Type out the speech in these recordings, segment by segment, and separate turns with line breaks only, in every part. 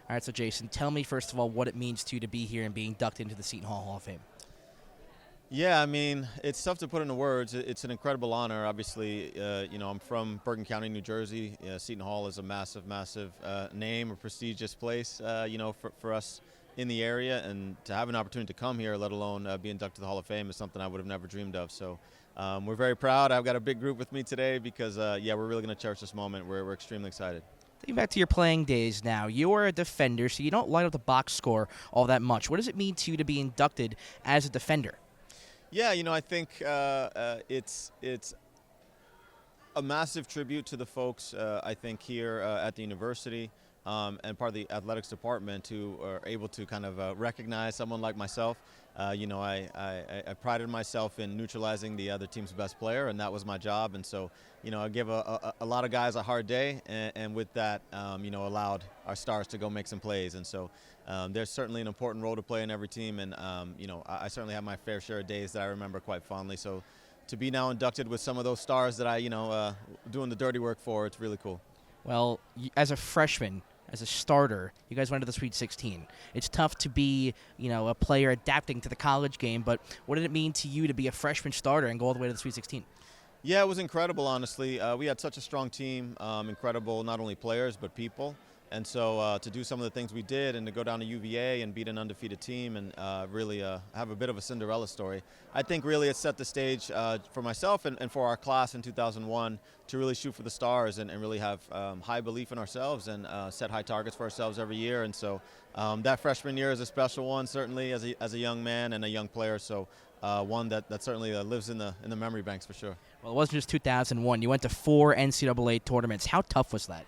All right, so Jason, tell me first of all what it means to you to be here and be inducted into the Seton Hall of Fame.
Yeah, I mean, it's tough to put into words. It's an incredible honor. Obviously, I'm from Bergen County, New Jersey. Seton Hall is a massive, massive name, a prestigious place, for us in the area. And to have an opportunity to come here, let alone be inducted to the Hall of Fame, is something I would have never dreamed of. So we're very proud. I've got a big group with me today because, we're really going to cherish this moment. We're extremely excited.
Thinking back to your playing days now, you're a defender, so you don't light up the box score all that much. What does it mean to you to be inducted as a defender?
Yeah, I think it's a massive tribute to the folks, I think, here at the university and part of the athletics department who are able to kind of recognize someone like myself. I prided myself in neutralizing the other team's best player, and that was my job. And so, I give a lot of guys a hard day, and with that, allowed our stars to go make some plays. And so there's certainly an important role to play in every team, and, I certainly have my fair share of days that I remember quite fondly. So to be now inducted with some of those stars that I, doing the dirty work for, it's really cool.
Well, as a freshman, as a starter, you guys went to the Sweet 16. It's tough to be, a player adapting to the college game, but what did it mean to you to be a freshman starter and go all the way to the Sweet 16?
Yeah, it was incredible, honestly. We had such a strong team, incredible not only players but people. And so to do some of the things we did and to go down to UVA and beat an undefeated team and really have a bit of a Cinderella story, I think really it set the stage for myself and for our class in 2001 to really shoot for the stars and really have high belief in ourselves and set high targets for ourselves every year. And so that freshman year is a special one, certainly as a young man and a young player. So one that certainly lives in the memory banks for sure.
Well, it wasn't just 2001. You went to 4 NCAA tournaments. How tough was that?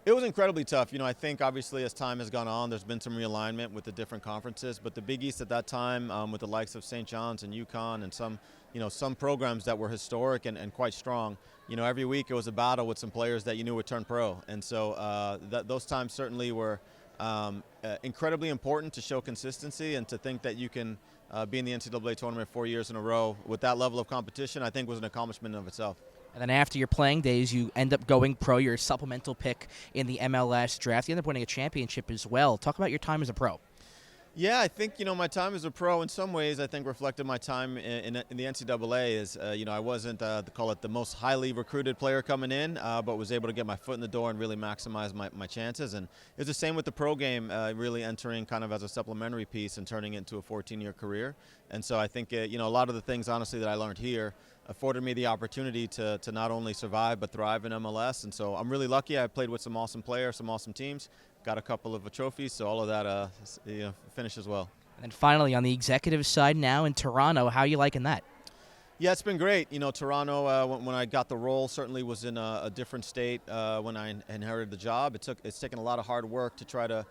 It was incredibly tough. I think obviously as time has gone on, there's been some realignment with the different conferences, but the Big East at that time, with the likes of St. John's and UConn and some programs that were historic and quite strong, every week it was a battle with some players that you knew would turn pro. And so those times certainly were incredibly important to show consistency, and to think that you can be in the NCAA tournament 4 years in a row with that level of competition, I think was an accomplishment in of itself.
And then after your playing days, you end up going pro. You're a supplemental pick in the MLS draft. You end up winning a championship as well. Talk about your time as a pro.
Yeah, I think, my time as a pro in some ways, I think reflected my time in the NCAA is, I wasn't, call it the most highly recruited player coming in, but was able to get my foot in the door and really maximize my chances. And it was the same with the pro game, really entering kind of as a supplementary piece and turning it into a 14-year career. And so I think, a lot of the things, honestly, that I learned here afforded me the opportunity to not only survive but thrive in MLS. And so I'm really lucky. I played with some awesome players, some awesome teams. Got a couple of trophies, so all of that finishes well.
And finally, on the executive side now in Toronto, how are you liking that?
Yeah, it's been great. Toronto, when I got the role, certainly was in a different state when I inherited the job. It's taken a lot of hard work to try to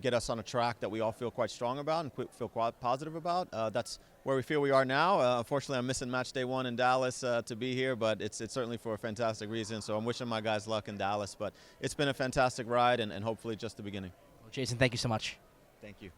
get us on a track that we all feel quite strong about and feel quite positive about. That's where we feel we are now. Unfortunately, I'm missing match day 1 in Dallas to be here, but it's certainly for a fantastic reason. So I'm wishing my guys luck in Dallas. But it's been a fantastic ride and hopefully just the beginning.
Well, Jason, thank you so much.
Thank you.